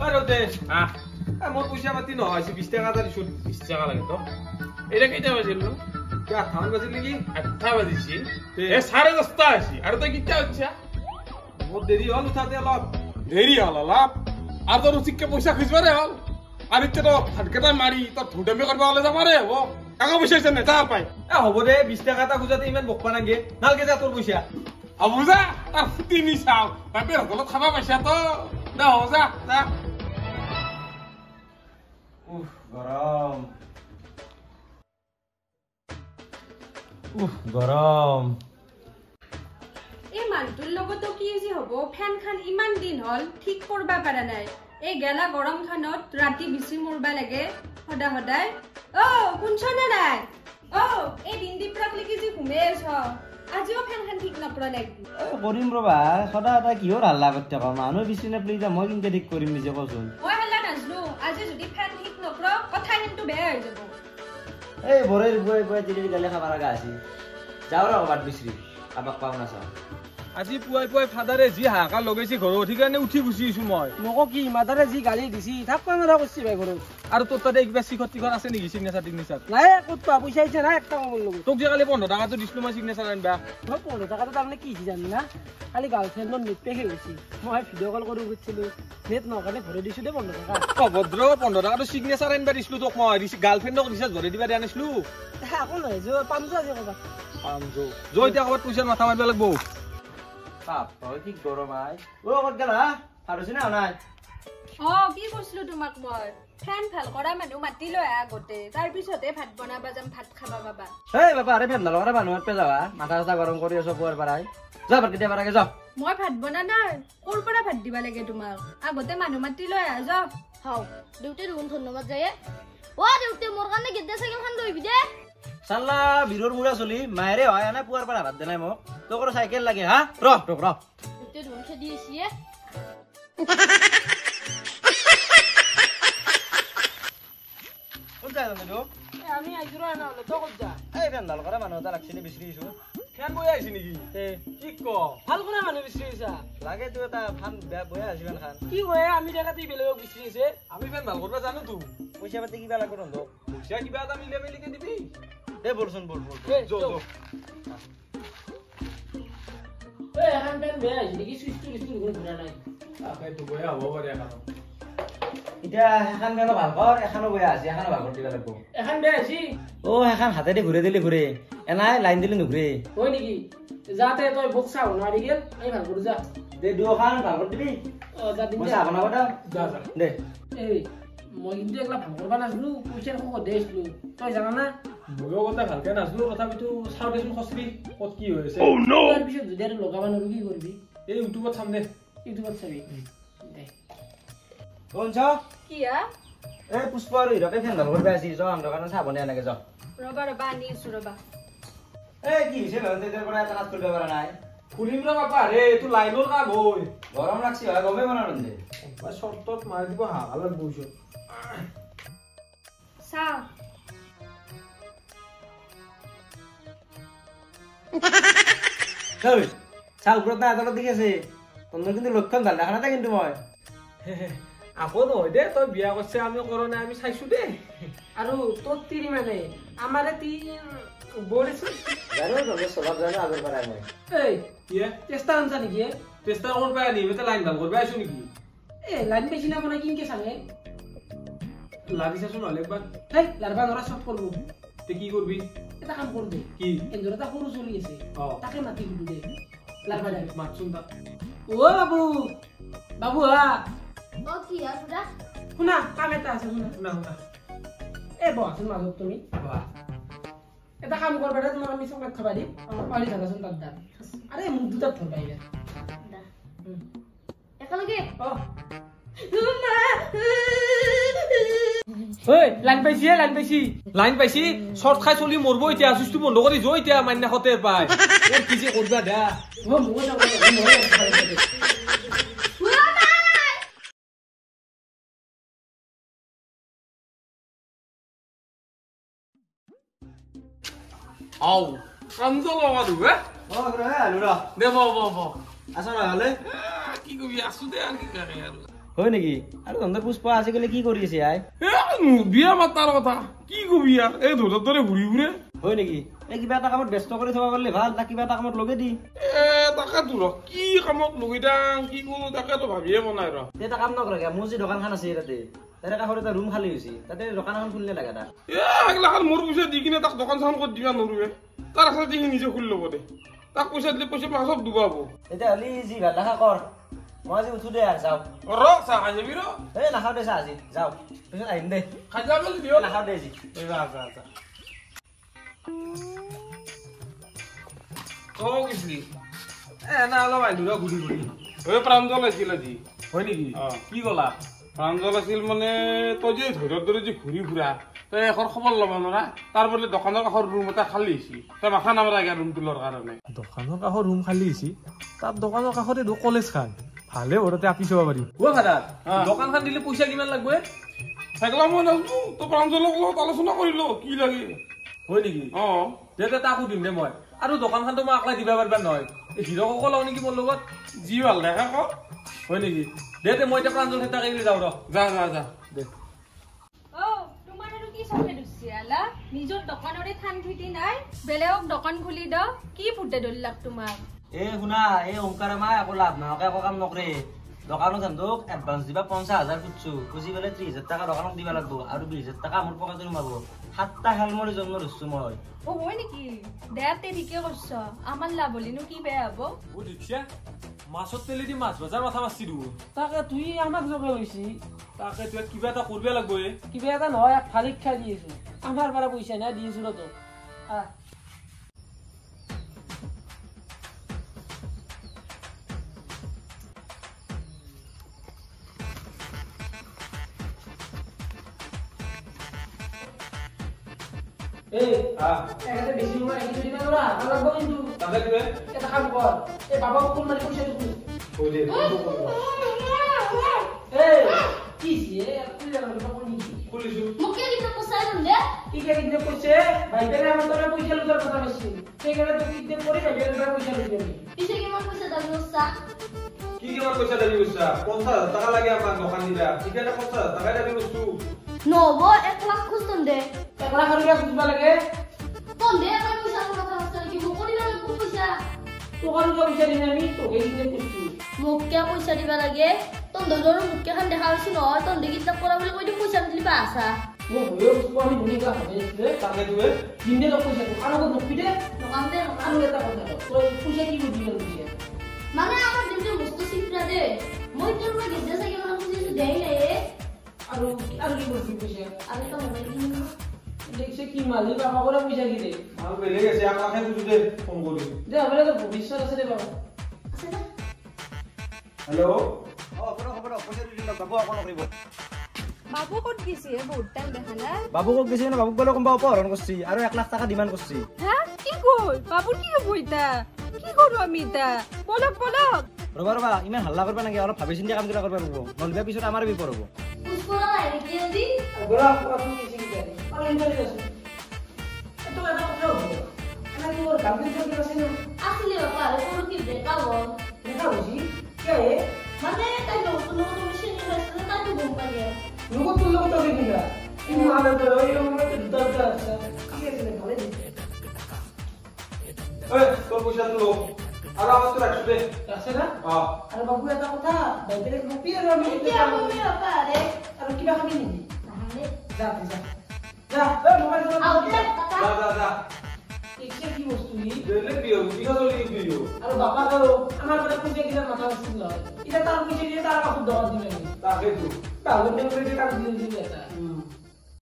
আরে দে মোর পয়সা পাতি নহয় 20 টাকা এটা দিছো 20 টাকা লাগে তো এটা কেইটা বাজিল নো কে আঠান বাজিল নাকি 8টা বাজিছি এ 10:30 আছি আর তো কিটা হচ্ছে মোর দেরি হল উঠাতে অলপ দেরি হল অলপ আর তো রুচিককে পয়সা খুঁজবারে হল আর ইতে তো হাতকেটা মারি তো ধুডামি করবা হলে যাবারে হবো টাকা পয়সা আছে না তা পাই হ'ব দে 20 টাকা এটা খুঁজাতে ইমান বকবা নাগে নালকে যা তোর পয়সা বুঝা তার ফুটি নি চাও বাপের হল খাবা পয়সা তো দা হো যা যা গরম গরম এই মানটোৰ লগতো কি যে হ'ব ফেন খান ইমান দিন হল ঠিক কৰবা পাৰা নাই এই গেলা গৰম খানত ৰাতি বিচি মৰবা লাগে সদা সদায় শুনছনে নাই এই দিনদীপৰাক লাগি যে ঘুমে আছ আজিও ফেন খান ঠিক নকৰা লাগি কৰিম ৰবা সদা এটা কিহৰ হাল্লা কৰি থাকা মানুহ বিচি নাপলি মই কিন্তু ঠিক কৰিম নিজে কচোন মই হাল্লা নাজনো আজি যদি ফেন ঠিক নকৰ কথা কিন্তু বেয়া হৈ যাব এই বৰেৰ বুৱাই বুৱাই দিলি গালে খাব লগা আছে যাও ৰ বাট বিচৰি আবাক পাও না চাও আজি পুৱাই পুৱাই ফাদাৰে যি হাহাকাৰ লগাইছে ঘৰৰ উঠি কাৰণে উঠি গুচি আহিছো মই মোকো কি মাদাৰে যি গালি দিছি থাকবা মাৰা কৰিছি ভাই ঘৰত আৰু তোৰ তাতে কিবা চিখৰ টিখৰ আছে নেকি চিগনেচাৰ টিগনেচাৰ নাই ক'ত পা পইচা আহিছে না একটা কমৰ লগত তোক যে কালি 15 টাকাটো দিছিলো মই চিগনেচাৰ আনবা মই 15 টাকাটো তাৰমানে কি জানি না খালি গাৰ্লফ্ৰেণ্ডৰ নেট পেক হৈ গৈছি মই ভিডিঅ' কল কৰি গৈছিলো নেট নকাৰণে ভৰাই দিছো দে 15 টাকা অভদ্ৰ 15 টাকাটো চিগনেচাৰ আনবা দিছিলো তোক মই গাৰ্লফ্ৰেণ্ডক ৰিচাৰ্জ ভৰাই দিবা দিয়া নাছিলো আকৌ নহয় যে 500 আছে কবা 500 জয় এতিয়া ক'ত পইচা মাথা মাৰিব লাগিব বাপ তই কি গৰম আই ক'ত গেলা হাৰছি না নাই কি কৈছিলো তোমাক মই ফেন ভাল কৰা মানুহ মাতি লৈ আগতে তাৰ পিছতে ভাত বনাবা যাম ভাত খাবা বাবা এই বাবা আৰে ফেন নলগাৰে মানুহৰ পে যাবা মাথা চাথা গৰম কৰি আছো পুৱাৰ পৰাই যা ভাত কেতিয়া পাৰাকে যা মই ভাত বনা নাই ক'ৰ পৰা ভাত দিবা লাগে তোমাক আগতে মানুহ মাতি লৈ যা হাও দেউতে দেখোন ধন্যবাদ যায় দেউতে মোৰ কাৰণে গেদা চাইকেল খান লৈ দে চাল্লা বিৰৰ মুৰা চলি মায়েৰে হয় এনে পুৱাৰ পৰা ভাত দেনাই মোক তোকৰ চাইকেল লাগে হা ৰ দেউতে দেখোন খেদি আহিছে কোন যায় জানো আমি আইছো ৰ না তো ক'ত যা এই ফেন ডাল কৰা মানুহ এটা লাগছিনি বিচাৰিছো ফেন বৈ আহিছে নেকি কি ক ভাল কৰা মানুহ বিচাৰিছা লাগে তো এটা ফান বেয়া বয়া আছে ইমান খান কি হয় আমি দেখাতে বেলেগক বিচাৰিছে আমি ফেন ভাল কৰিব জানো তো পইচা পাতি কিবা লাগিব ৰন্ধ পইচা কিবা এটা মিলে মিলিকে দিবি দে বলচোন বল যো এখন পেন বেয়া হৈছে নেকি সুইচটো ঘূৰা নাই আপাইতো বয়া হ'ব পাৰে এখন এতিয়া এখন বেয়া ভাল কৰ এখনো বয়া আছে এখনো ভাল কৰি দিবা লাগিব এখন বেয়া হৈছে এখন হাতেদি ঘূৰে দিলে ঘূৰে এনাই লাইন দিলে নুঘূৰে হয় নেকি যাতে তই বুক চাও নোৱাৰি গেল আমি ভাল কৰো যা দে দুখন ভাল কৰি দিবি যা দিম মই চাহ বনাব দাম যা দে এই মই কিন্তু একলা ভাল কৰবা নাজনো পইচাৰ খুব দেইছিলো তই জানা না ময়ো কথা ভালকে নাজনো তথাপিতো চাও দেচোন খচৰি ক'ত কি হৈ আছে তাৰ পিছত যদি আৰু লগাব নোৱাৰো কি কৰিবি এই ইউটিউবত চাম দে ইউটিউবত চাবি দে কোনছ কিয়া এই পুষ্প আৰু হিৰকে ফেন ভাল কৰিব আছে যাওঁ আমাৰ কাৰণে চাহ বনাই আনাগে যাওঁ ৰবা আনি আছো ৰবা এই কি হৈছে লন্দেৰ পৰা এটা নাচ কৰিব পৰা নাই খুলিম ৰ বাপা ৰে এইটো লাইনৰ কাম হয় গৰম লাগছি হয় গমেই বনা ৰন্ধে চৰ্টত মাৰি দিব হাগালত বহিছো চাহ চাহ ওপৰত নাই আদালত দেখি আছে তন্দৰ কিন্তু লক্ষণ ভাল দেখা নাথাকে কিন্তু মই আকৌ নহয় দে তই বিয়া কৰিছে আমি কৰা নাই আমি চাইছো দে আৰু তোৰ তিৰি মানে আমাৰে তিৰি বৰিছে জানো তন্দৰ স্বভাৱ জানো আগৰ পৰাই মই এই কি চেষ্টা আনছা নেকি চেষ্টা কৰিব আনি এটা লাইন ভাল কৰিব আহিছো নেকি লাইন বেছি না বনাই কিনকে চানে লাগিছাচোন নহ'লে একবাৰ হেই লাৰবা নৰা চব কৰবো তে কি কৰবি এটা কাম কৰো দে কি এন্দৰ এটা সৰু চলি আছে তাকে মাতি দিবি দে লাৰবা দে মাতচোন তাক বাবু হা কি সুধা শুনা কাম এটা আছে শুনা শুনা বহাচোন মাজত তুমি এটা কাম কৰবা দে তোমাক আমি চকলেট খাবা দিম পাহৰি থাকাচোন তাত দাম আৰে মোক দুটাত ধৰবা আহিবা একেলগে লাইন পাইছি লাইন পাইছি শৰ্ট খাই চলি মৰব এতিয়া চুইচটো বন্ধ কৰি যো এতিয়া মান্না খতে পায় কি যে কৰবা দা আও কামজল লগাদু আলু ৰ দে ব আছ নহ'লে কি কবি আছো দে আৰ কি কৰে আৰ হয় নেকি আৰু তহঁতৰ পুষ্পা আজিকালি কি কৰি আছে আই বিয়া মাতাৰ কথা কি কবি আৰু এই ধোৰৰ দৰে ঘূৰি ঘূৰে হয় নেকি এই কিবা এটা কামত ব্যস্ত কৰি থব পাৰিলে ভাল তাক কিবা এটা কামত লগে দি তাকেতো ৰ কি কামত লগি দাং কি কৰো তাকেতো ভাবিয়ে বনাই ৰ এটা কাম নকৰে মোৰ যি দোকানখন আছে তাতে তাৰে কাষত এটা ৰুম খালী হৈছে তাতে দোকান এখন খুলিলে লাগে তাক এইগিলাখান মোৰ পইচা দি কিনে তাক দোকান চোকান ক'ত দিবা নোৰোৱে তাৰ আছে সি নিজে খুলি ল'ব দে তাক পইচা দিলে পইচা মাহ চব ডুবাব এতিয়া হ'লে যি ভাল দেখা কৰ মই আজি উঠো দে আৰু যাওঁ ৰ চাহ খাই যাবি ৰ এই নাখাওঁ দে চাহ আজি যাওঁ পিছত আহিম দে খাই যাবি দিও নাখাওঁ দে আজি যা যা যা তই গৈছিলি এনে অলপ আহিলো ৰ ঘূৰি ঘূৰি এই প্ৰাঞ্জল আছিল আজি হয় নেকি অ কি ক'লা প্ৰাঞ্জল আছিল মানে তই যে ধৈৰ্যৰ দৰে যে ঘূৰি ফুৰা তই এখন খবৰ ল'ব নোৱাৰা তাৰ বদলে দোকানৰ কাষৰ ৰুম এটা খালী হৈছে তই মাথা নামাৰা এতিয়া ৰুম তোলাৰ কাৰণে দোকানৰ কাষৰ ৰুম খালী হৈছে তাত দোকানৰ কাষতে কলেজ খান ভালে ঘৰতে আঁকি চাব পাৰিম অ' ভাদা দোকানখন দিলে পইচা কিমান লাগব সেইগিলা মই নাজানো তই প্ৰাঞ্জলক লগত আলোচনা কৰিলো কি লাগে হয় নেকি অ দে তাকো দিম দে মই আৰু দোকানখনতো মই আকলাই দিবা পাৰিবা নহয় হিৰকো লওঁ নেকি মোৰ লগত যি ভাল দেখা ক হয় নেকি দে মই এতিয়া প্ৰাঞ্জল তাকে যাওঁ ৰ যা যা যা দে তোমাৰ আৰু কি চখে দুচি আলা নিজৰ দোকানৰে থান ঠিতি নাই বেলেগক দোকান খুলি দ কি ফুটে ধৰিলাক তোমাক এই শুনা এই ওমকাৰে মাই একো লাভ নহকে একো কাম নকৰে দোকানত হেঁতক এডভান্স দিবা 50,000 খুজিছো খুজি পেলাই 30,000 টকা দোকানক দিবা লাগব আৰু 20,000 টকা মোৰ পকেটত সোমাব 7টা হেলমৰি জন্ম ধৰিছো মই অ হয় নেকি দেয়াতে ঠিকে কৰছ আমাৰ লাভ হলিনো কি বেয়া হব অ দেখিছা মাছত তেলি দি মাছ বজাৰ মাথা মাছি দিওঁ তাকে তুই আমাক জগে লৈছি তাকে তই কিবা এটা কৰিব লাগব কিবা এটা নহয় ভাল শিক্ষা দি আছো আমাৰ পৰা পইচা নাই দি আছো ৰ তোক বেছি সময় ৰাখি দিবি নৰা লাগব কিন্তু তাকে দিবে এটা কাম কৰ এই বাবাক ফোন মাৰি পইচা দিবি কি দিয়ে তুই জানো খুলিছো মুখে দিতে পচাই দে কি কে দিনে পইছে ভাইটারে আমার তোরা পয়সা লুটার কথা বলছি সেইখানে তুই কি দিন পরে ভাইটারে পয়সা লুটে দিবি পিছে কিমান পইচা দাবি ওস্তা কি কিমান পইচা দাবি কৈছা 50,000 টাকা লাগে আমাক দোকান দিলা ঠিকানা 50,000 টাকা দাবি কৈছো নব 1 লাখ খুঁজতন দে 1 লাখ টাকা খুঁজবা লাগে তন দে আমার পয়সা কথা বলছ কি মুখে দিবা লাগব পয়সা তোর পয়সা দিনে আমি তোকে দিনে কইছি মুখে পয়সা দিবা লাগে তন দলর মুখে খান দেখা হইছ নয় তন দেখি তা করা বলে কই দি পয়সা দিলি পাসা ও হয়ে উসকো আমি ভূমিকা হবে তাকে দিবে দিনে তো পয়সা আরো কত পিটে দোকান দে আরো এটা কথা তো পয়সা কি বুঝিয়ে দিবি মানে আমার দিনে বস্তু সিফরা দে মই তোর মা গেছে সাইকে মানে বুঝি দেই না এ আরো আরো কি বলছিস পয়সা আরে তো মোবাইল কিনে দেখছে কি মালিক বাবা করে পয়সা কি দে আর বেলে গেছে 1 লাখে বুঝু দে ফোন করি দে আমরা তো ভবিষ্যৎ আছে রে বাবা আছে না হ্যালো খবর পয়সা দিলে বাবু আকো নকরিব বাবু ক'ত গেছি বহুত টাইম দেখা নাই বাবুক দিছে না বাবুক বলে কম পাও পহরণ করছি আর 1 লাখ টাকা ডিমান্ড করছি হ্যাঁ কি কই বাবুর কি হব ইতা কি করব আমি ইতা বলক বলক রবা রবা ইমান হাল্লা করবা নাকি অলপ ভাবি চিন্তা কাম করবা রব নলবে পিছত আমার বিপদ হবো উসকোরা আইরে কি দি গোলা পুরা তুমি কিছু কি জানি আর ইন্টারভিউ আছে তো এটা কথা হবে না কি ওর গার্লফ্রেন্ড কি আছে না আসলে বাবা আরে কোন কি দেখাবো দেখা বুঝি কে মানে তাই নতুন নতুন মেশিন আসলে তাই তো ঘুম পাগে লোক তো লোক তো কিনা ইন মালে তো ওই মনে তো দরকার আছে কি আছে ভালো দিতে এই তোর পয়সা তুলো আর আমার তো রাখছ দে আছে না হ্যাঁ আরে বাবু এটা কথা বাইরে কপি আর আমি কি আমি বাবা আরে আর কি বাকি নেই তাহলে যা যা যা এই মোবাইল আউটলেট যা টাকা যা যা এসে কি বস্তু নি বেলে দিও দিও চলি দিও আর বাবা তো আমার কথা পয়সা কিনা মাথা আসছিল এটা তার পয়সা দিয়ে তার বাবু দাও দিবেন তাকে তো তাহলে নেমে কাজ দিয়ে দিবে এটা